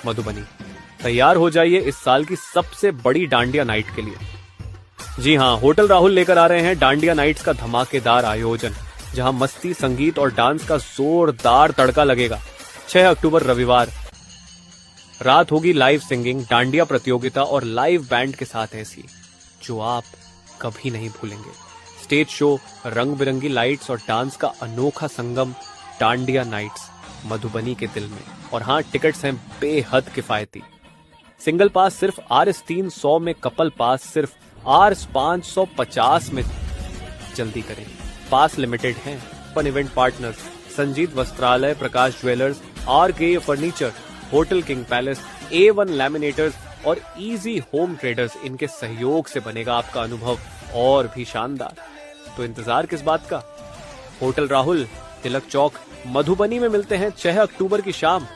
मधुबनी। तैयार हो जाइए इस साल की सबसे बड़ी डांडिया नाइट के लिए। जी हाँ, होटल राहुल लेकर आ रहे हैं डांडिया नाइट्स का धमाकेदार आयोजन, जहां मस्ती, संगीत और डांस का जोरदार तड़का लगेगा। 6 अक्टूबर रविवार रात होगी लाइव सिंगिंग, डांडिया प्रतियोगिता और लाइव बैंड के साथ ऐसी जो आप कभी नहीं भूलेंगे। स्टेज शो, रंग बिरंगी लाइट्स और डांस का अनोखा संगम। डांडिया नाइट्स मधुबनी के दिल में। और हाँ, टिकट्स हैं बेहद किफायती। सिंगल पास सिर्फ Rs300 में, कपल पास सिर्फ Rs550 में। जल्दी करें, पास लिमिटेड हैं। Fun event partners Sanjeet Vastralaya, Prakash jewellers, RK furniture, hotel king palace, A1 laminators और इजी होम ट्रेडर्स। इनके सहयोग से बनेगा आपका अनुभव और भी शानदार। तो इंतजार किस बात का? होटल राहुल, तिलक चौक, मधुबनी में मिलते हैं 6 अक्टूबर की शाम।